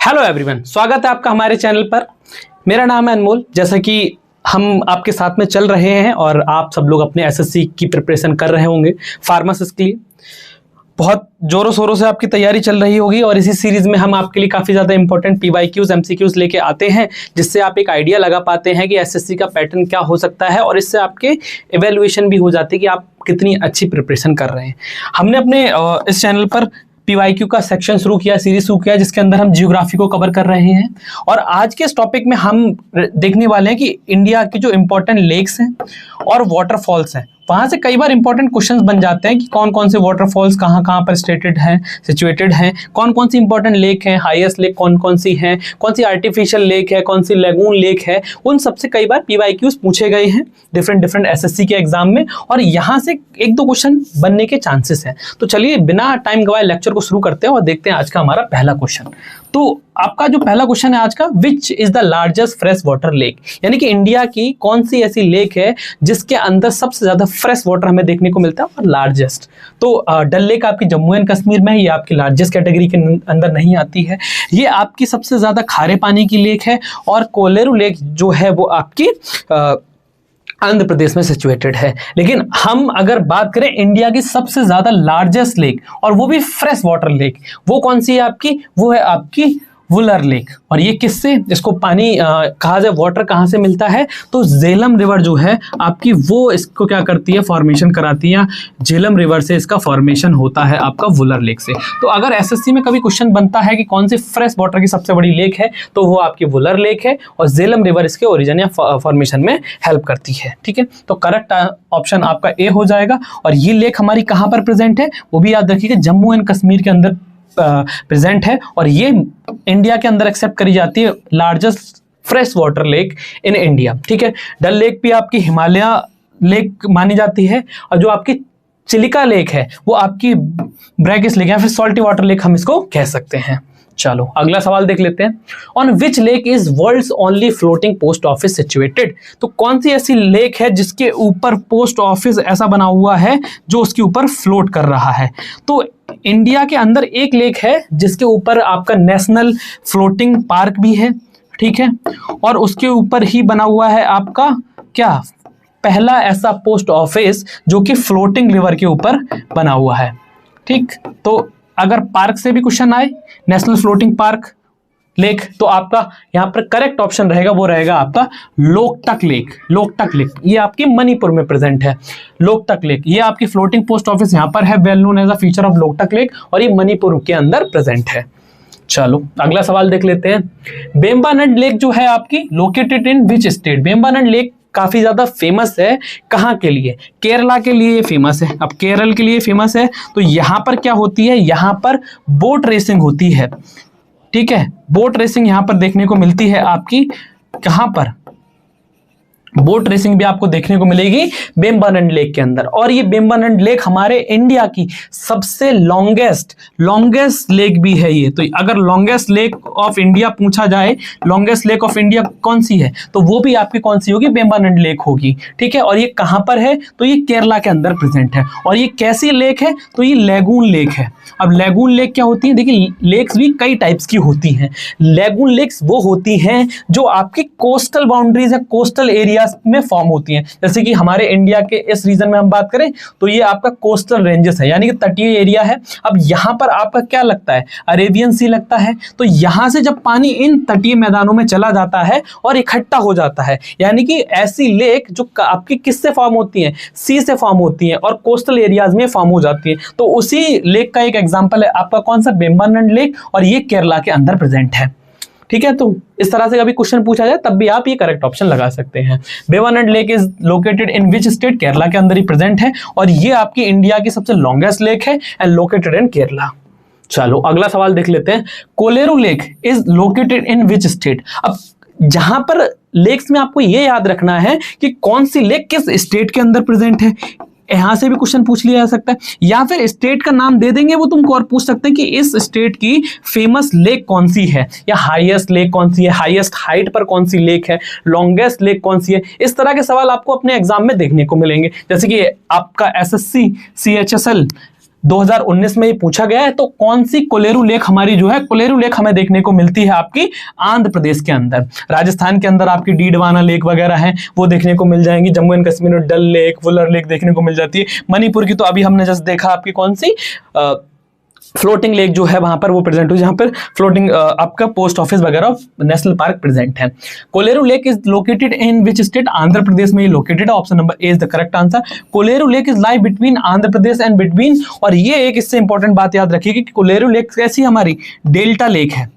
Hello everyone, स्वागत है आपका हमारे चैनल पर। मेरा नाम है अनमोल। जैसा कि हम आपके साथ में चल रहे हैं और आप सब लोग अपने एसएससी की प्रिपरेशन कर रहे होंगे फार्मासिस्ट के लिए, बहुत जोरों शोरों से आपकी तैयारी चल रही होगी। और इसी सीरीज में हम आपके लिए काफ़ी ज़्यादा इंपॉर्टेंट पीवाईक्यूज एमसीक्यूज लेके आते हैं, जिससे आप एक आइडिया लगा पाते हैं कि एसएससी का पैटर्न क्या हो सकता है, और इससे आपके एवेल्युएशन भी हो जाती है कि आप कितनी अच्छी प्रिपरेशन कर रहे हैं। हमने अपने इस चैनल पर पीवाईक्यू का सेक्शन शुरू किया, सीरीज शुरू किया, जिसके अंदर हम जियोग्राफी को कवर कर रहे हैं। और आज के इस टॉपिक में हम देखने वाले हैं कि इंडिया के जो इंपॉर्टेंट लेक्स हैं और वाटरफॉल्स हैं, वहाँ से कई बार इंपॉर्टेंट क्वेश्चंस बन जाते हैं कि कौन कौन से वाटरफॉल्स कहाँ कहाँ पर सिचुएटेड हैं, कौन कौन सी इंपॉर्टेंट लेक हैं, हाईएस्ट लेक कौन कौन सी हैं, कौन सी आर्टिफिशियल लेक है, कौन सी लेगून लेक है। उन सबसे कई बार पीवाईक्यूज पूछे गए हैं डिफरेंट एसएससी के एग्जाम में, और यहाँ से एक दो क्वेश्चन बनने के चांसेस हैं। तो चलिए बिना टाइम गवाए लेक्चर को शुरू करते हैं और देखते हैं आज का हमारा पहला क्वेश्चन। तो आपका जो पहला क्वेश्चन है आज का, which is the largest fresh water lake, यानी कि इंडिया की कौन सी ऐसी लेक है जिसके अंदर सबसे ज्यादा फ्रेश वाटर हमें देखने को मिलता है और लार्जेस्ट। तो डल लेक आपकी जम्मू एंड कश्मीर में है, ये आपकी लार्जेस्ट कैटेगरी के अंदर नहीं आती है। ये आपकी सबसे ज्यादा खारे पानी की लेक है, और कोलेरू लेक जो है वो आपकी आंध्र प्रदेश में सिचुएटेड है। लेकिन हम अगर बात करें इंडिया की सबसे ज्यादा लार्जेस्ट लेक, और वो भी फ्रेश वाटर लेक, वो कौन सी है आपकी? वो है आपकी वुलर लेक। और ये किससे, इसको पानी कहाँ से, वाटर कहाँ से मिलता है? तो झेलम रिवर जो है आपकी, वो इसको क्या करती है, फॉर्मेशन कराती है। झेलम रिवर से इसका फॉर्मेशन होता है आपका वुलर लेक से। तो अगर एसएससी में कभी क्वेश्चन बनता है कि कौन सी फ्रेश वाटर की सबसे बड़ी लेक है, तो वो आपकी वुलर लेक है, और झेलम रिवर इसके ओरिजिन या फॉर्मेशन में हेल्प करती है। ठीक है, तो करेक्ट ऑप्शन आपका ए हो जाएगा। और ये लेक हमारी कहाँ पर प्रेजेंट है, वो भी याद रखिएगा, जम्मू एंड कश्मीर के अंदर प्रेजेंट है, और ये इंडिया के अंदर एक्सेप्ट करी जाती है largest fresh water lake in India. ठीक है, डल लेक भी आपकी हिमालय लेक मानी जाती है, और जो आपकी चिलिका लेक है वो आपकी ब्रैकिस लेक या फिर सॉल्टी वाटर लेक हम इसको कह सकते हैं। चलो अगला सवाल देख लेते हैं। On which lake is world's only floating post office situated? तो कौन सी ऐसी लेक है जिसके ऊपर पोस्ट ऑफिस ऐसा बना हुआ है जो उसके ऊपर फ्लोट कर रहा है? तो इंडिया के अंदर एक लेक है जिसके ऊपर आपका नेशनल फ्लोटिंग पार्क भी है। ठीक है, और उसके ऊपर ही बना हुआ है आपका क्या, पहला ऐसा पोस्ट ऑफिस जो कि फ्लोटिंग रिवर के ऊपर बना हुआ है। ठीक, तो अगर पार्क से भी क्वेश्चन आए, नेशनल फ्लोटिंग पार्क लेक, तो आपका यहाँ पर करेक्ट ऑप्शन रहेगा, वो रहेगा आपका लोकटक लेक। लोकटक लेक ये आपकी मणिपुर में प्रेजेंट है। लोकटक लेक ये आपकी फ्लोटिंग पोस्ट ऑफिस यहाँ पर है, well known as a feature of Loktak lake, और ये मणिपुर के अंदर प्रेजेंट है। चलो अगला सवाल देख लेते हैं। बेम्बानड लेक जो है आपकी located in which state? Vembanad lake काफी ज्यादा फेमस है, कहाँ के लिए? केरला के लिए फेमस है। अब केरल के लिए फेमस है, तो यहाँ पर क्या होती है, यहाँ पर बोट रेसिंग होती है। ठीक है, बोट रेसिंग यहाँ पर देखने को मिलती है आपकी, कहाँ पर? बोट रेसिंग भी आपको देखने को मिलेगी बेम्बानड लेक के अंदर। और ये बेम्बानड लेक हमारे इंडिया की सबसे लॉन्गेस्ट लेक भी है ये। तो अगर लॉन्गेस्ट लेक ऑफ इंडिया पूछा जाए, लॉन्गेस्ट लेक ऑफ इंडिया कौन सी है, तो वो भी आपकी कौन सी होगी? बेम्बानड लेक होगी। ठीक है, और ये कहाँ पर है? तो ये केरला के अंदर प्रेजेंट है। और ये कैसी लेक है? तो ये लेगून लेक है। अब लेगून लेक क्या होती है? देखिए, लेक्स भी कई टाइप्स की होती हैं। लेगून लेक्स वो होती हैं जो आपकी कोस्टल बाउंड्रीज है, कोस्टल एरिया में फॉर्म होती हैं। जैसे कि हमारे इंडिया के इस रीजन में हम बात करें तो ये आपका कोस्टल रेंजेस है, यानी कि तटीय एरिया है। अब यहाँ पर आपका क्या लगता है? अरेबियन सी लगता है। तो यहाँ से जब पानी इन तटीय मैदानों में चला जाता है और इकट्ठा हो जाता है, यानी कि ऐसी लेक जो आपकी किससे फॉर्म होती हैं? सी से फॉर्म होती हैं, और कोस्टल एरियाज में फॉर्म हो जाती है। तो उसी लेक का एक एग्जाम्पल है आपका कौन सा? बेम्बानड लेक, और ये केरला के अंदर प्रेजेंट है। ठीक है, तो इस तरह से कभी क्वेश्चन पूछा जाए तब भी आप ये करेक्ट ऑप्शन लगा सकते हैं। Vembanad lake is located in which state? Kerala के अंदर ही प्रेजेंट है, और ये आपकी इंडिया की सबसे लॉन्गेस्ट लेक है एंड लोकेटेड इन केरला। चलो अगला सवाल देख लेते हैं। Kolleru lake is located in which state? अब जहां पर लेक्स में आपको ये याद रखना है कि कौन सी लेक किस स्टेट के अंदर प्रेजेंट है। यहां से भी क्वेश्चन पूछ लिया जा सकता है, या फिर स्टेट का नाम दे देंगे वो तुमको और पूछ सकते हैं कि इस स्टेट की फेमस लेक कौन सी है, या हाईएस्ट लेक कौन सी है, हाईएस्ट हाइट पर कौन सी लेक है, लॉन्गेस्ट लेक कौन सी है। इस तरह के सवाल आपको अपने एग्जाम में देखने को मिलेंगे। जैसे कि आपका एसएससी CHSL 2019 में ये पूछा गया है। तो कौन सी कोलेरू लेक हमारी जो है, कोलेरू लेक हमें देखने को मिलती है आपकी आंध्र प्रदेश के अंदर। राजस्थान के अंदर आपकी डीडवाना लेक वगैरह है वो देखने को मिल जाएंगी। जम्मू एंड कश्मीर में डल लेक, वुलर लेक देखने को मिल जाती है। मणिपुर की तो अभी हमने जस्ट देखा आपकी कौन सी फ्लोटिंग लेक जो है वहां पर वो प्रेजेंट हुई, जहां पर फ्लोटिंग आपका पोस्ट ऑफिस वगैरह नेशनल पार्क प्रेजेंट है। Kolleru lake is located in which state? Andhra Pradesh में ये लोकेटेड है। Option number A is the correct answer. Kolleru lake is live between Andhra Pradesh and between, और ये एक इससे इंपॉर्टेंट बात याद रखिए कि कोलेरू लेक कैसी हमारी डेल्टा लेक है।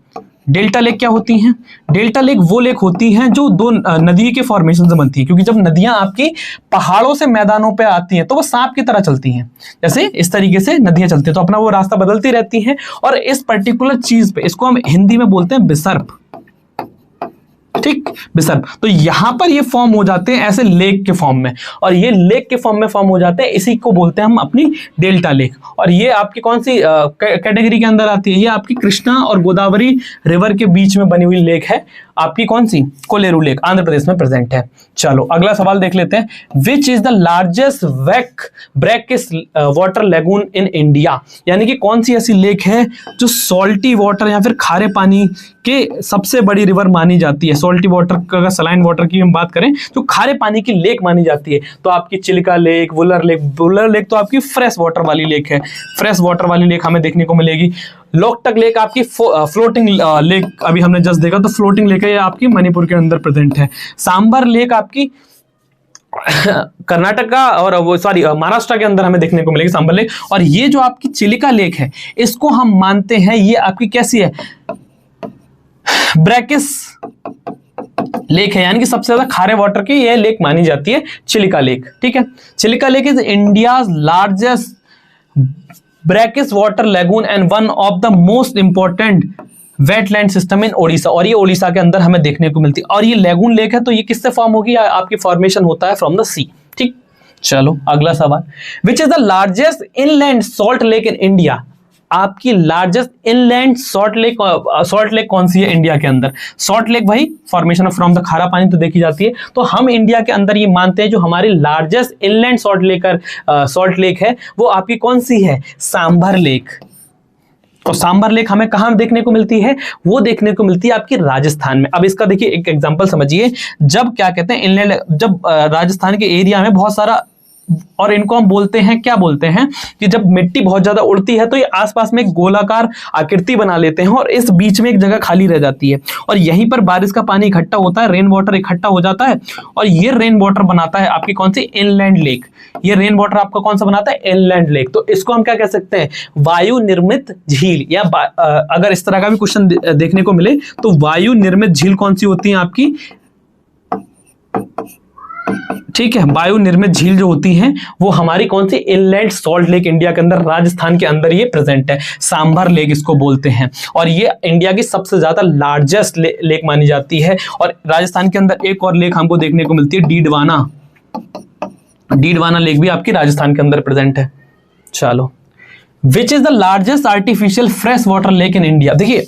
डेल्टा लेक क्या होती हैं? डेल्टा लेक वो लेक होती हैं जो दो नदी के फॉर्मेशन से बनती है, क्योंकि जब नदियां आपकी पहाड़ों से मैदानों पे आती हैं तो वो सांप की तरह चलती हैं, जैसे इस तरीके से नदियां चलती हैं तो अपना वो रास्ता बदलती रहती हैं। और इस पर्टिकुलर चीज पे इसको हम हिंदी में बोलते हैं बिसर्प, ठीक, बिसर्प। तो यहां पर ये फॉर्म हो जाते हैं ऐसे लेक के फॉर्म में, और ये लेक के फॉर्म में फॉर्म हो जाते हैं, इसी को बोलते हैं हम अपनी डेल्टा लेक। और ये आपकी कौन सी कैटेगरी के अंदर आती है? ये आपकी कृष्णा और गोदावरी रिवर के बीच में बनी हुई लेक है, आपकी कौन सी? कोलेरू लेक, आंध्र प्रदेश में प्रेजेंट है। चलो अगला सवाल देख लेते हैं। Which is the largest brackish water lagoon in India? यानी कि कौन सी ऐसी लेक है जो सॉल्टी वाटर या फिर खारे पानी के सबसे बड़ी रिवर मानी जाती है? सॉल्टी वाटर का, सलाइन वाटर की हम बात करें जो खारे पानी की लेक मानी जाती है, तो आपकी Chilka lake, Wular lake. Wular lake तो आपकी फ्रेश वाटर वाली लेक है, फ्रेश वाटर वाली लेक हमें देखने को मिलेगी। लोकटक लेक आपकी फ्लोटिंग लेक, अभी हमने जस्ट देखा तो फ्लोटिंग लेक है, ये आपकी मणिपुर के अंदर प्रेजेंट है। सांबर लेक आपकी कर्नाटका और वो सॉरी महाराष्ट्र के अंदर हमें देखने को मिलेगी सांबर लेक। और ये जो आपकी चिलिका लेक है इसको हम मानते हैं ये आपकी कैसी है? ब्रैकिश लेक है, यानी कि सबसे ज्यादा खारे वाटर की ये लेक मानी जाती है चिलिका लेक, ठीक है। Chilika lake is India's largest brackish water lagoon and one of the most important wetland system in Odisha, और ये ओडिशा के अंदर हमें देखने को मिलती है। और ये लेगून लेक है तो ये किससे फॉर्म होगी? आपकी फॉर्मेशन होता है फ्रॉम द सी, ठीक। चलो अगला सवाल। Which is the largest inland salt lake in India? आपकी लार्जेस्ट इनलैंड सॉल्ट लेक कौन सी है इंडिया के अंदर? सॉल्ट लेक वही फॉर्मेशन फ्रॉम द खारा पानी तो देखी जाती है, तो हम इंडिया के अंदर ये मानते हैं जो हमारी लार्जेस्ट इनलैंड सॉल्ट लेक है वो आपकी कौन सी है? सांभर लेक। और सांभर लेक हमें कहां देखने को मिलती है? वो देखने को मिलती है आपकी राजस्थान में। अब इसका देखिए एक एग्जांपल समझिए। जब क्या कहते हैं इनलैंड, जब राजस्थान के एरिया में बहुत सारा, और इनको हम बोलते हैं, क्या बोलते हैं कि जब मिट्टी बहुत ज्यादा उड़ती है तो ये आसपास में एक गोलाकार आकृति बना लेते हैं और इस बीच में एक जगह खाली रह जाती है, और यहीं पर बारिश का पानी इकट्ठा होता है, रेन वाटर इकट्ठा हो जाता है, और ये रेन वाटर बनाता है आपकी कौन सी? Inland lake. ये रेन वाटर आपका कौन सा बनाता है? Inland lake. तो इसको हम क्या कह सकते हैं? वायु निर्मित झील, या अगर इस तरह का भी क्वेश्चन देखने को मिले तो वायु निर्मित झील कौन सी होती है आपकी? ठीक है, वायु निर्मित झील जो होती हैं वो हमारी कौन सी? इनलैंड सॉल्ट लेक इंडिया के अंदर, राजस्थान के अंदर ये प्रेजेंट है। सांभर लेक इसको बोलते हैं, और ये इंडिया की सबसे ज्यादा लार्जेस्ट लेक मानी जाती है। और राजस्थान के अंदर एक और लेक हमको देखने को मिलती है, डीडवाना। डीडवाना लेक भी आपकी राजस्थान के अंदर प्रेजेंट है। चलो, which is the largest artificial fresh water lake in India? देखिए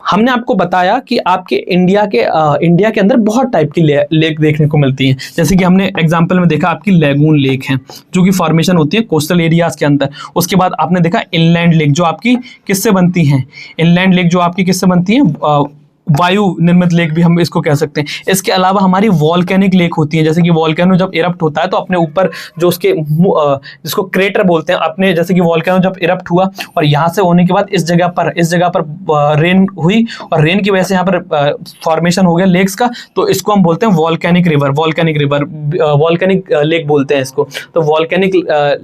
हमने आपको बताया कि आपके इंडिया के अंदर बहुत टाइप की लेक देखने को मिलती हैं, जैसे कि हमने एग्जांपल में देखा आपकी लेगून लेक है जो कि फॉर्मेशन होती है कोस्टल एरियाज के अंदर। उसके बाद आपने देखा इनलैंड लेक जो आपकी किससे बनती हैं? इनलैंड लेक जो आपकी किससे बनती हैं? वायु निर्मित लेक भी हम इसको कह सकते हैं। इसके अलावा हमारी वॉल्केनिक लेक होती है, जैसे कि वॉल्केनो जब इरप्ट होता है तो अपने ऊपर जो उसके जिसको क्रेटर बोलते हैं अपने, जैसे कि वॉल्केनो जब इरप्ट हुआ और यहाँ से होने के बाद इस जगह पर रेन हुई और रेन की वजह से यहाँ पर फॉर्मेशन हो गया लेक्स का, तो इसको हम बोलते हैं वॉल्केनिक लेक बोलते हैं इसको। तो वॉल्केनिक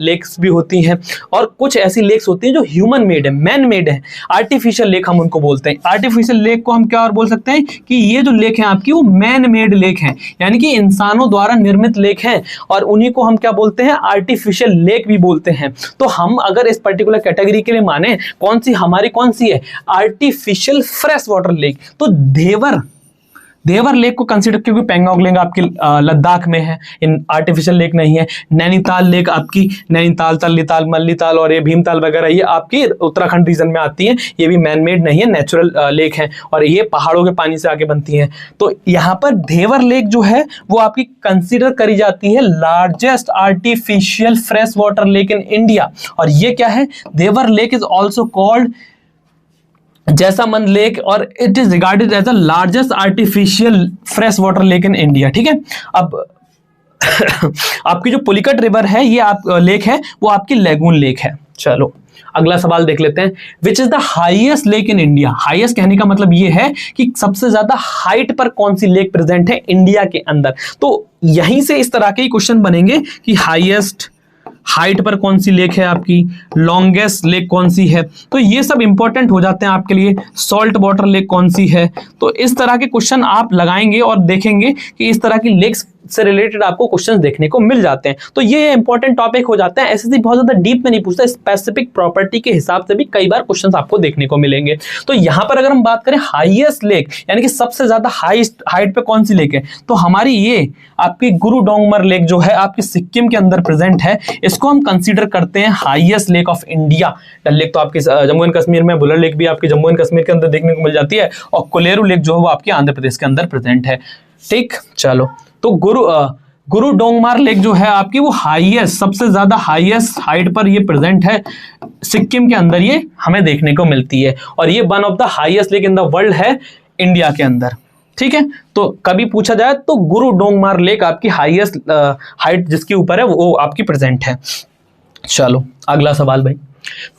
लेक्स भी होती हैं, और कुछ ऐसी लेक्स होती हैं जो ह्यूमन मेड है, मैन मेड है, आर्टिफिशियल लेक हम उनको बोलते हैं। आर्टिफिशियल लेक को हम क्या और बोल सकते हैं कि ये जो लेक है आपकी वो मैन मेड लेक है, यानी कि इंसानों द्वारा निर्मित लेक है, और उन्हीं को हम क्या बोलते हैं? आर्टिफिशियल लेक भी बोलते हैं। तो हम अगर इस पर्टिकुलर कैटेगरी के लिए माने कौन सी हमारी कौन सी है? Artificial fresh water lake. तो देवर लेक को कंसीडर, क्योंकि पेंगोंग लेक आपकी लद्दाख में है, इन आर्टिफिशियल लेक नहीं है। नैनीताल लेक आपकी नैनीताल, तल्लीताल, मल्लीताल और ये भीमताल वगैरह ये आपकी उत्तराखंड रीजन में आती है। ये भी मैन मेड नहीं है, नेचुरल लेक है और ये पहाड़ों के पानी से आके बनती है। तो यहाँ पर देवर लेक जो है वो आपकी कंसीडर करी जाती है largest artificial fresh water lake in India. और ये क्या है, Dhebar lake is also called Jaisamand lake और it is regarded as the largest artificial fresh water lake in India. ठीक है, अब आपकी जो पुलिकट रिवर है ये आप लेक है वो आपकी लेगून लेक है। चलो अगला सवाल देख लेते हैं। Which is the highest lake in India. Highest कहने का मतलब ये है कि सबसे ज्यादा हाइट पर कौन सी लेक प्रेजेंट है इंडिया के अंदर। तो यहीं से इस तरह के ही क्वेश्चन बनेंगे कि हाईएस्ट हाइट पर कौन सी लेक है आपकी, लॉन्गेस्ट लेक कौन सी है, तो ये सब इंपॉर्टेंट हो जाते हैं आपके लिए। सॉल्ट वाटर लेक कौन सी है, तो इस तरह के क्वेश्चन आप लगाएंगे और देखेंगे कि इस तरह की लेक्स से रिलेटेड आपको क्वेश्चंस देखने को मिल जाते हैं। तो ये इंपॉर्टेंट टॉपिक हो जाता है। एसएससी बहुत ज्यादा डीप में नहीं पूछता, स्पेसिफिक प्रॉपर्टी के हिसाब से भी कई बार क्वेश्चंस आपको देखने को मिलेंगे। तो यहां पर अगर हम बात करें हाईएस्ट लेक यानी कि सबसे ज्यादा हाइट पे कौन सी लेक है, तो हमारी ये आपकी गुरु डोंगमर लेक जो है आपकी सिक्किम के अंदर प्रेजेंट है, इसको हम कंसीडर करते हैं highest lake of India. Dal lake तो आपकी जम्मू एंड कश्मीर में, बुलर लेक भी आपकी जम्मू एंड कश्मीर के अंदर देखने को मिल जाती है और कोलेरू लेक जो है वो आपके आंध्र प्रदेश के अंदर प्रेजेंट है। ठीक, चलो तो गुरु डोंगमार लेक जो है आपकी वो हाईएस्ट, सबसे ज्यादा हाईएस्ट हाइट पर ये प्रेजेंट है, सिक्किम के अंदर ये हमें देखने को मिलती है और ये one of the highest lake in the world है इंडिया के अंदर। ठीक है, तो कभी पूछा जाए तो गुरु डोंगमार लेक आपकी हाईएस्ट हाइट जिसके ऊपर है वो आपकी प्रेजेंट है। चलो अगला सवाल भाई,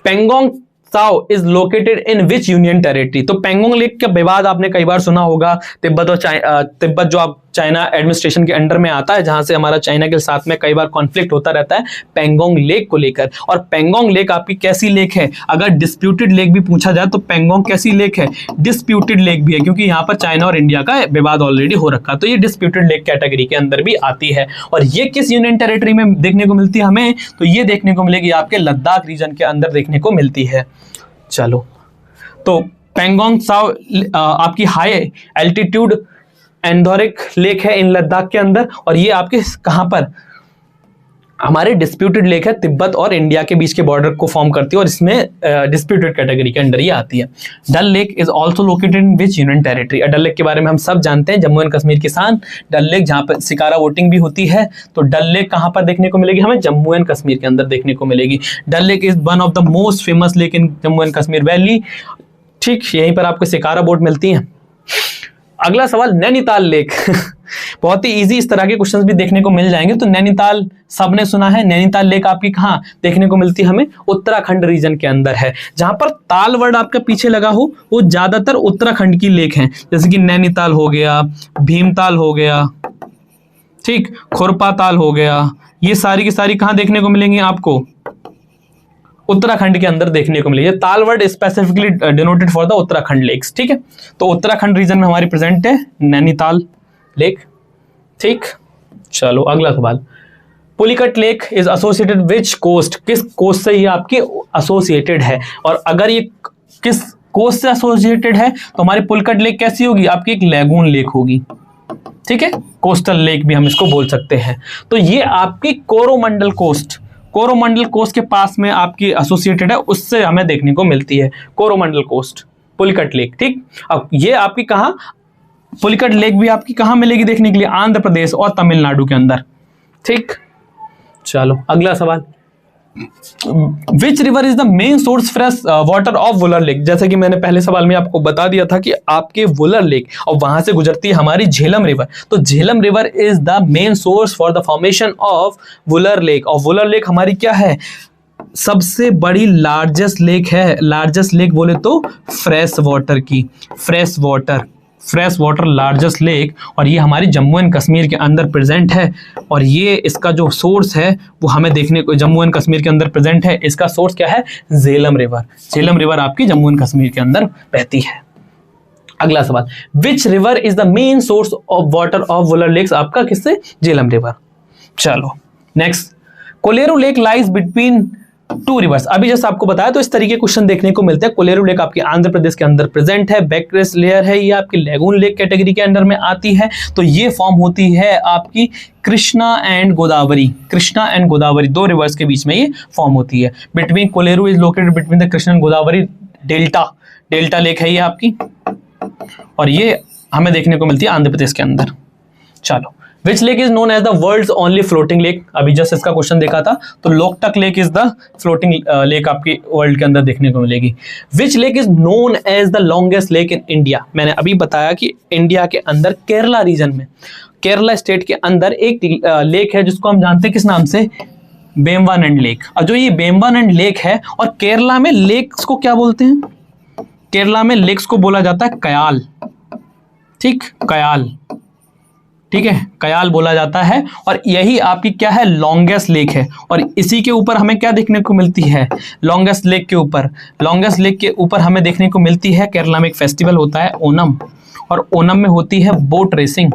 Pangong Tso is located in which union territory. तो पेंगोंग लेक का विवाद आपने कई बार सुना होगा, तिब्बत और तिब्बत जो आप चाइना एडमिनिस्ट्रेशन के अंडर में आता है, जहां से हमारा चाइना के साथ में कई बार कॉन्फ्लिक्ट होता रहता है पेंगोंग लेक को लेकर। और पेंगोंग लेक आपकी कैसी लेक है, अगर डिस्प्यूटेड लेक भी पूछा जाए तो पेंगोंग कैसी लेक है, डिस्प्यूटेड लेक भी है, क्योंकि यहाँ पर चाइना और इंडिया का विवाद ऑलरेडी हो रखा है, तो ये डिस्प्यूटेड लेक कैटेगरी के अंदर भी आती है। और ये किस यूनियन टेरिटरी में देखने को मिलती है हमें, तो ये देखने को मिलेगी आपके लद्दाख रीजन के अंदर देखने को मिलती है। चलो तो पेंगोंग त्साओ आपकी हाई एल्टीट्यूड एंडोरिक लेक है इन लद्दाख के अंदर और ये आपके कहां पर, हमारे डिस्प्यूटेड लेक है, तिब्बत और इंडिया के बीच के बॉर्डर को फॉर्म करती है और इसमें डिस्प्यूटेड कैटेगरी के अंडर ये आती है। Dal lake is also located in which union territory. Dal lake के बारे में हम सब जानते हैं, जम्मू एंड कश्मीर की शान डल लेक, जहां पर शिकारा वोटिंग भी होती है। तो डल लेक कहां पर देखने को मिलेगी हमें, जम्मू एंड कश्मीर के अंदर देखने को मिलेगी। Dal lake is one of the most famous lake in Jammu and Kashmir valley. ठीक, यहीं पर आपको शिकारा बोट मिलती है। अगला सवाल, नैनीताल लेक बहुत ही इजी, इस तरह के क्वेश्चंस भी देखने को मिल जाएंगे। तो नैनीताल सबने सुना है, नैनीताल लेक आपकी कहाँ देखने को मिलती है हमें, उत्तराखंड रीजन के अंदर है। जहां पर ताल वर्ड आपका पीछे लगा हो वो ज्यादातर उत्तराखंड की लेक हैं, जैसे कि नैनीताल हो गया, भीमताल हो गया, ठीक, खुरपा ताल हो गया, ये सारी की सारी कहाँ देखने को मिलेंगी आपको, उत्तराखंड के अंदर देखने को मिलेगी। Tal word specifically denoted for the Uttarakhand lakes. ठीक है, तो उत्तराखंड रीजन में हमारी प्रेजेंट है नैनीताल लेक। ठीक, चलो अगला सवाल, Pulicat lake is associated which coast. किस कोस्ट से ये आपकी एसोसिएटेड है, और अगर ये किस कोस्ट से एसोसिएटेड है तो हमारी पुलिकट लेक कैसी होगी, आपकी एक लैगून लेक होगी। ठीक है, कोस्टल लेक भी हम इसको बोल सकते हैं। तो ये आपकी कोरोमंडल कोस्ट के पास में आपकी एसोसिएटेड है, उससे हमें देखने को मिलती है कोरोमंडल कोस्ट पुलिकट लेक। ठीक, अब ये आपकी कहाँ, पुलिकट लेक भी आपकी कहाँ मिलेगी देखने के लिए, आंध्र प्रदेश और तमिलनाडु के अंदर। ठीक, चलो अगला सवाल, which river is the main source fresh water of Wular lake. जैसे कि मैंने पहले सवाल में आपको बता दिया था कि आपके वुलर लेक और वहां से गुजरती है हमारी झेलम रिवर। तो Jhelum river is the main source for the formation of Wular lake. और वुलर लेक हमारी क्या है, सबसे बड़ी लार्जेस्ट लेक है। लार्जेस्ट लेक बोले तो फ्रेश वाटर की, फ्रेश वाटर लार्जेस्ट लेक, और ये हमारी जम्मू एंड कश्मीर के अंदर प्रेजेंट है। और ये इसका जो सोर्स है वो हमें देखने को जम्मू एंड कश्मीर के अंदर प्रेजेंट है। इसका सोर्स क्या है, झेलम रिवर। झेलम रिवर आपकी जम्मू एंड कश्मीर के अंदर बहती है। अगला सवाल, which river is the main source of water of Wular lakes. आपका किससे, झेलम रिवर। चलो next, Kolleru lake lies between two rivers. अभी जैसे आपको बताया तो इस तरीके के क्वेश्चन देखने को मिलते हैं। कोलेरू लेक आपके आंध्र प्रदेश के अंदर प्रेजेंट है। बैकरेस लेयर है, ये आपकी लैगून लेक कैटेगरी के अंडर में आती है। तो ये फॉर्म होती है आपकी कृष्णा एंड गोदावरी, कृष्णा एंड गोदावरी, दो रिवर्स के बीच में ये फॉर्म होती है। Between Kolleru is located between the Krishna and Godavari delta lake है ये आपकी, और ये हमें देखने को मिलती है आंध्र प्रदेश के अंदर। चलो, which lake is known as the world's only floating lake. अभी जस्ट इसका क्वेश्चन देखा था, तो Loktak lake is the floating lake आपकी वर्ल्ड के अंदर देखने को मिलेगी। Which lake is known as the longest lake in India. मैंने अभी बताया कि इंडिया के अंदर केरला रीजन में, केरला स्टेट के अंदर एक लेक है जिसको हम जानते हैं किस नाम से, बेम्बानंड लेक। और जो ये बेम्बानंड लेक है, और केरला में लेक्स को क्या बोलते हैं, केरला में लेक्स को बोला जाता है कयाल, ठीक, कयाल, ठीक है, कयाल बोला जाता है। और यही आपकी क्या है, लॉन्गेस्ट लेक है। और इसी के ऊपर हमें क्या देखने को मिलती है, लॉन्गेस्ट लेक के ऊपर, लॉन्गेस्ट लेक के ऊपर हमें देखने को मिलती है, केरला में एक फेस्टिवल होता है ओनम, और ओनम में होती है बोट रेसिंग,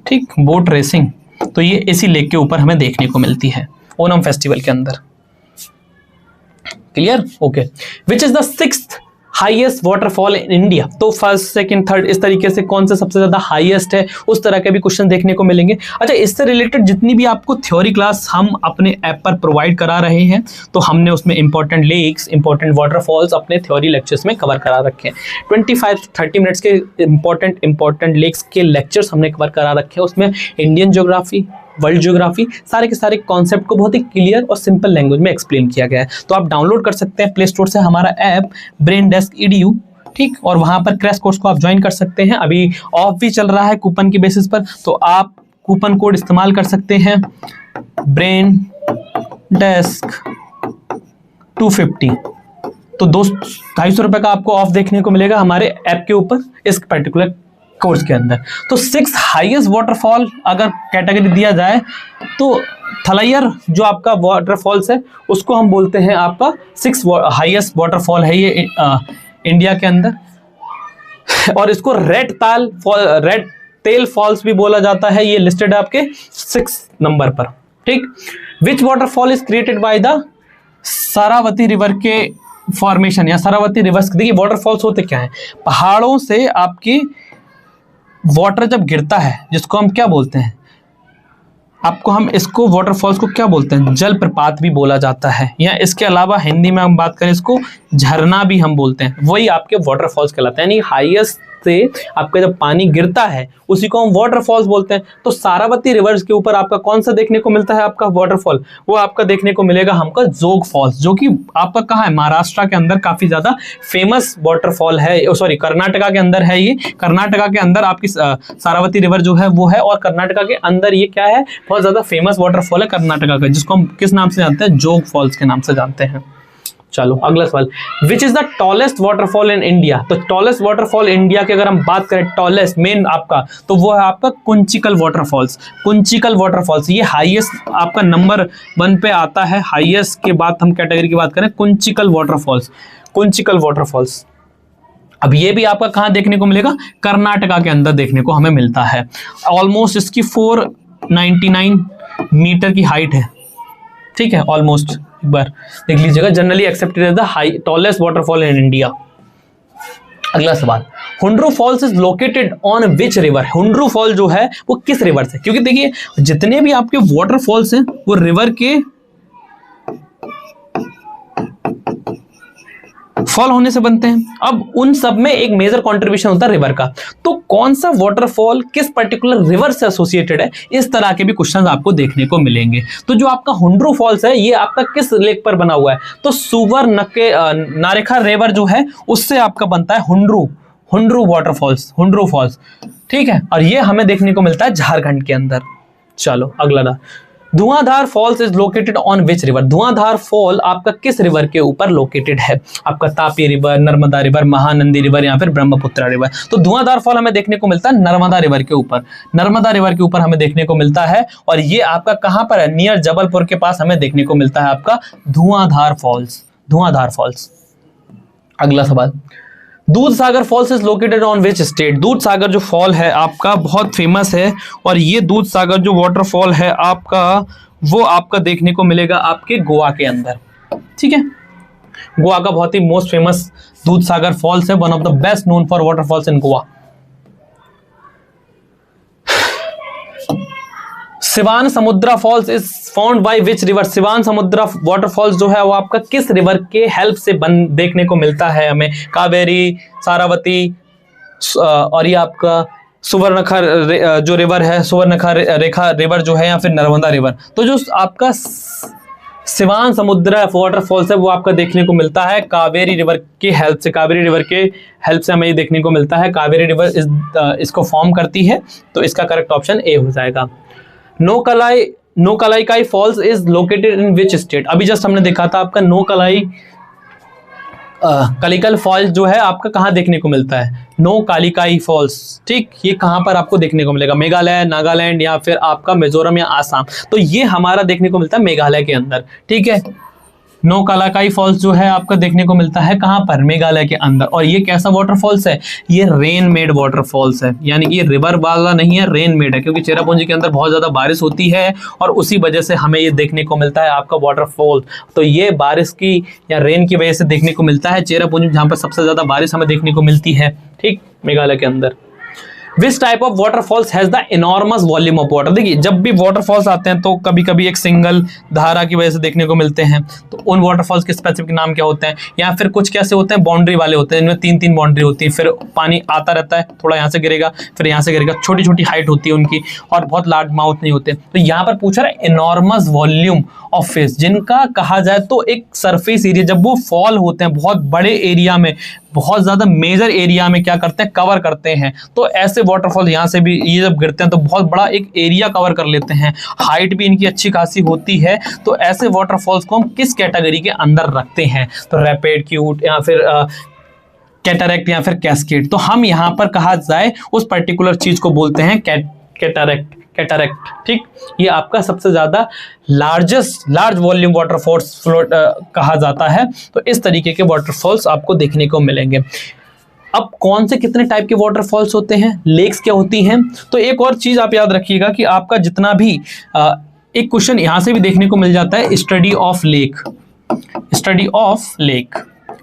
ठीक, बोट रेसिंग। तो ये इसी लेक के ऊपर हमें देखने को मिलती है ओनम फेस्टिवल के अंदर। Clear, okay. Which is the sixth highest waterfall in India. तो फर्स्ट, सेकंड, थर्ड, इस तरीके से कौन सा सबसे ज्यादा हाईएस्ट है, उस तरह के भी क्वेश्चन देखने को मिलेंगे। अच्छा, इससे रिलेटेड जितनी भी आपको थ्योरी क्लास हम अपने ऐप पर प्रोवाइड करा रहे हैं, तो हमने उसमें इंपॉर्टेंट लेक्स, इंपॉर्टेंट वाटरफॉल्स अपने थ्योरी लेक्चर्स में कवर करा रखे हैं। 25-30 मिनट्स के इंपॉर्टेंट लेक्स के लेक्चर्स हमने कवर करा रखे हैं। उसमें इंडियन ज्योग्राफी, वर्ल्ड ज्योग्राफी, सारे के सारे कॉन्सेप्ट को बहुत ही क्लियर और सिंपल लैंग्वेज में एक्सप्लेन किया गया है। तो आप डाउनलोड कर सकते हैं प्ले स्टोर से हमारा ऐप BrainDesk.edu, ठीक, और वहां पर क्रैश कोर्स को आप ज्वाइन कर सकते हैं। अभी ऑफ भी चल रहा है कूपन की बेसिस पर, तो आप कूपन कोड इस्तेमाल कर सकते हैं BrainDesk 250। तो 250 रुपए का आपको ऑफ देखने को मिलेगा हमारे ऐप के ऊपर इस पर्टिकुलर कोर्स के अंदर। तो 6 हाईएस्ट वाटरफॉल अगर कैटेगरी दिया जाए तो थलैयर जो आपका वाटरफॉल्स है उसको हम बोलते हैं आपका 6 हाईएस्ट वाटरफॉल है ये इंडिया के अंदर। और इसको रेड टेल फॉल्स भी बोला जाता है। ये लिस्टेड है आपके 6 नंबर पर, ठीक। Which waterfall is created by the Sharavati river के फॉर्मेशन या शरावती रिवर्स। देखिए, वाटरफॉल्स होते क्या है, पहाड़ों से आपकी वाटर जब गिरता है, जिसको हम क्या बोलते हैं, आपको हम इसको वाटरफॉल्स को क्या बोलते हैं, जल प्रपात भी बोला जाता है, या इसके अलावा हिंदी में हम बात करें इसको झरना भी हम बोलते हैं। वही आपके वाटरफॉल्स कहलाते हैं, यानी हाईएस्ट से आपका जब पानी गिरता है उसी को हम वाटरफॉल्स बोलते हैं। तो सारावती रिवर्स के ऊपर आपका कौन सा देखने को मिलता है आपका वाटरफॉल, वो आपका देखने को मिलेगा हमका जोग फॉल्स, जो कि आपका कहाँ है, महाराष्ट्र के अंदर काफी ज्यादा फेमस वाटरफॉल है। सॉरी, कर्नाटका के अंदर है ये। कर्नाटका के अंदर आपकी सारावती रिवर जो है वो है, और कर्नाटका के अंदर ये क्या है, बहुत ज्यादा फेमस वाटरफॉल है कर्नाटका का, जिसको हम किस नाम से जानते हैं, जोग फॉल्स के नाम से जानते हैं। चलो अगला सवाल, which is the tallest waterfall in India. तो टॉलेस्ट वाटरफॉल इंडिया की अगर हम बात करें, टॉलेस्ट मेन आपका, तो वो है आपका कुंचिकल वाटरफॉल्स। कुंचिकल वाटरफॉल्स ये हाईएस्ट आपका नंबर 1 पे आता है। हाईएस्ट के बाद हम कैटेगरी की बात करें, कुंचिकल वाटरफॉल्स, कुंचिकल वाटरफॉल्स। अब ये भी आपका कहाँ देखने को मिलेगा, कर्नाटका के अंदर देखने को हमें मिलता है। ऑलमोस्ट इसकी 499 मीटर की हाइट है, ठीक है, ऑलमोस्ट। एक बार देख लीजिएगा, generally accepted as the tallest waterfall in India. अगला सवाल, Hundru falls is located on which river. Hundru fall जो है वो किस रिवर से, क्योंकि देखिए जितने भी आपके वाटरफॉल्स हैं वो रिवर के फॉल होने से बनते हैं। अब उन सब में एक मेजर कंट्रीब्यूशन होता है रिवर का। तो कौन सा वाटरफॉल किस पर्टिकुलर रिवर से एसोसिएटेड है, इस तरह के भी क्वेश्चंस आपको देखने को मिलेंगे। तो जो आपका हुंड्रू फॉल्स है ये आपका किस लेक पर बना हुआ है, तो नारेखा रिवर जो है उससे आपका बनता है हुंड्रू वाटरफॉल्स, हुंड्रू फॉल्स, ठीक है। और ये हमें देखने को मिलता है झारखंड के अंदर। चलो अगला ना, Dhuandhar falls is located on which river. Dhuandhar fall आपका किस रिवर के ऊपर लोकेटेड है, आपका Tapi river, Narmada river, Mahanadi river या फिर ब्रह्मपुत्र रिवर। तो धुआंधार फॉल हमें देखने को मिलता है नर्मदा रिवर के ऊपर, नर्मदा रिवर के ऊपर हमें देखने को मिलता है। और ये आपका कहां पर है, नियर जबलपुर के पास हमें देखने को मिलता है आपका धुआंधार फॉल्स, धुआंधार फॉल्स। अगला सवाल, Dudh Sagar falls is located on which state. Dudh Sagar जो फॉल है आपका बहुत फेमस है, और ये दूध सागर जो वाटरफॉल है आपका वो आपका देखने को मिलेगा आपके गोवा के अंदर। ठीक है, गोवा का बहुत ही मोस्ट फेमस दूधसागर फॉल्स है, one of the best known for waterfalls in Goa. Shivanasamudra falls is found by which river? Shivanasamudra waterfalls जो है वो आपका किस रिवर के हेल्प से देखने को मिलता है हमें? कावेरी, सारावती, और ये आपका सुवर्णखा जो रिवर है, सुवर्णखा रेखा रिवर जो है, या फिर नर्मदा रिवर। तो जो आपका सिवान समुद्रा वाटरफॉल्स है वो आपका देखने को मिलता है कावेरी रिवर की हेल्प से। कावेरी रिवर के हेल्प से हमें ये देखने को मिलता है। कावेरी रिवर इसको फॉर्म करती है, तो इसका करेक्ट ऑप्शन ए हो जाएगा। Nohkalikai falls is located in which state? अभी जस्ट हमने देखा था आपका कलिकल फॉल्स जो है आपका कहाँ देखने को मिलता है? Nohkalikai falls. ठीक, ये कहाँ पर आपको देखने को मिलेगा? मेघालय, नागालैंड, या फिर आपका मिजोरम या आसाम। तो ये हमारा देखने को मिलता है मेघालय के अंदर। ठीक है, नो कालाकाई फॉल्स जो है आपका देखने को मिलता है कहाँ पर? मेघालय के अंदर। और ये कैसा वाटरफॉल्स है? ये रेन मेड वाटरफॉल्स है, यानी कि ये रिवर वाला नहीं है, रेन मेड है, क्योंकि चेरापूंजी के अंदर बहुत ज़्यादा बारिश होती है और उसी वजह से हमें ये देखने को मिलता है आपका वाटरफॉल। तो ये बारिश की या रेन की वजह से देखने को मिलता है चेरापूंजी, जहाँ पर सबसे ज़्यादा बारिश हमें देखने को मिलती है। ठीक, मेघालय के अंदर। Which type of waterfalls has the enormous volume of water? देखिए, जब भी वाटरफॉल्स आते हैं तो कभी कभी एक सिंगल धारा की वजह से देखने को मिलते हैं। तो उन वाटरफॉल्स के स्पेसिफिक नाम क्या होते हैं? या फिर कुछ कैसे होते हैं, बाउंड्री वाले होते हैं, इनमें 3-3 बाउंड्री होती है, फिर पानी आता रहता है, थोड़ा यहाँ से गिरेगा, फिर यहाँ से गिरेगा, छोटी छोटी हाइट होती है उनकी, और बहुत लार्ज माउथ नहीं होते। तो यहाँ पर पूछा रहा है इनॉर्मस वॉल्यूम ऑफ फेस, जिनका कहा जाए तो एक सरफेस एरिया, जब वो फॉल होते हैं बहुत बड़े एरिया में, बहुत ज़्यादा मेजर एरिया में क्या करते हैं, कवर करते हैं। तो ऐसे वाटरफॉल यहाँ से भी ये जब गिरते हैं तो बहुत बड़ा एक एरिया कवर कर लेते हैं, हाइट भी इनकी अच्छी खासी होती है। तो ऐसे वाटरफॉल्स को हम किस कैटेगरी के अंदर रखते हैं? तो रैपिड, क्यूट, या फिर कैटरैक्ट, या फिर कैस्केड। तो हम यहाँ पर कहा जाए उस पर्टिकुलर चीज को बोलते हैं कैटरैक्ट। ठीक, ये आपका सबसे ज्यादा लार्ज वॉल्यूम वाटरफॉल्स फ्लोट कहा जाता है। तो इस तरीके के वाटरफॉल्स आपको देखने को मिलेंगे। अब कौन से कितने टाइप के वाटरफॉल्स होते हैं, लेक्स क्या होती हैं? तो एक और चीज आप याद रखिएगा कि आपका जितना भी एक क्वेश्चन यहां से भी देखने को मिल जाता है, study of lake. Study of lake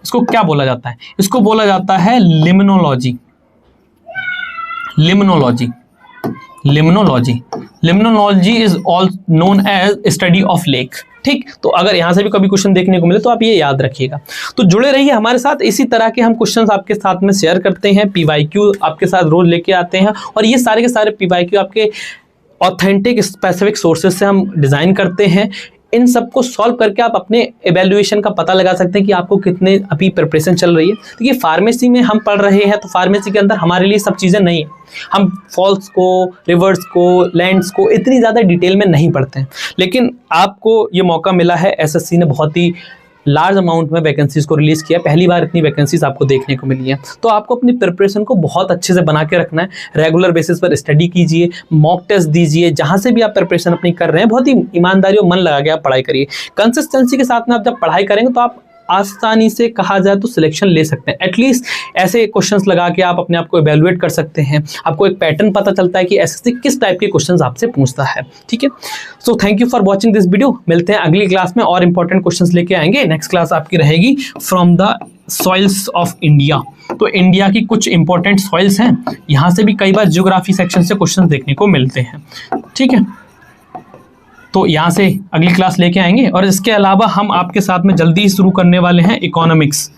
इसको क्या बोला जाता है? इसको बोला जाता है limnology. Limnology is all known as study of lake. ठीक, तो अगर यहां से भी कभी क्वेश्चन देखने को मिले तो आप ये याद रखिएगा। तो जुड़े रहिए हमारे साथ, इसी तरह के हम क्वेश्चंस आपके साथ में शेयर करते हैं, पीवाईक्यू आपके साथ रोज लेके आते हैं, और ये सारे के सारे पीवाईक्यू आपके ऑथेंटिक स्पेसिफिक सोर्सेज से हम डिजाइन करते हैं। इन सबको सॉल्व करके आप अपने एवेल्युएशन का पता लगा सकते हैं कि आपको कितने अभी प्रिपरेशन चल रही है। देखिए, फार्मेसी में हम पढ़ रहे हैं, तो फार्मेसी के अंदर हमारे लिए सब चीज़ें नहीं है। हम फॉल्स को, रिवर्स को, लैंड्स को इतनी ज़्यादा डिटेल में नहीं पढ़ते हैं, लेकिन आपको ये मौका मिला है, एसएससी ने बहुत ही लार्ज अमाउंट में वैकेंसीज को रिलीज किया, पहली बार इतनी वैकेंसीज आपको देखने को मिली है। तो आपको अपनी प्रिपरेशन को बहुत अच्छे से बना के रखना है, रेगुलर बेसिस पर स्टडी कीजिए, मॉक टेस्ट दीजिए, जहां से भी आप प्रिपरेशन अपनी कर रहे हैं बहुत ही ईमानदारी और मन लगा के आप पढ़ाई करिए। कंसिस्टेंसी के साथ में आप जब पढ़ाई करेंगे तो आप आसानी से कहा जाए तो सिलेक्शन ले सकते हैं। एटलीस्ट ऐसे क्वेश्चंस लगा के आप अपने आप को इवेलुएट कर सकते हैं, आपको एक पैटर्न पता चलता है कि एसएससी किस टाइप के क्वेश्चंस आपसे पूछता है। ठीक है, so thank you for watching this video. मिलते हैं अगली क्लास में, और इंपॉर्टेंट क्वेश्चंस लेके आएंगे। नेक्स्ट क्लास आपकी रहेगी from the soils of India. तो इंडिया की कुछ इंपॉर्टेंट सॉइल्स हैं, यहाँ से भी कई बार ज्योग्राफी सेक्शन से क्वेश्चन देखने को मिलते हैं। ठीक है, तो यहाँ से अगली क्लास लेके आएंगे, और इसके अलावा हम आपके साथ में जल्दी ही शुरू करने वाले हैं इकोनॉमिक्स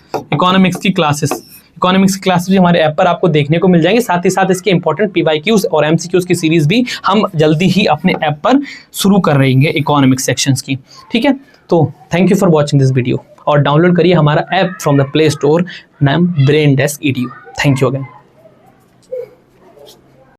की क्लासेस। इकोनॉमिक्स की क्लासेस भी हमारे ऐप पर आपको देखने को मिल जाएंगे, साथ ही साथ इसके इंपॉर्टेंट पीवाईक्यूज और एमसीक्यूज की सीरीज भी हम जल्दी ही अपने ऐप पर शुरू कर रहेंगे इकोनॉमिक्स सेक्शंस की। ठीक है, तो thank you for watching this video, और डाउनलोड करिए हमारा app from the play store, नाम ब्रेनडेस्क EDU। Thank you again.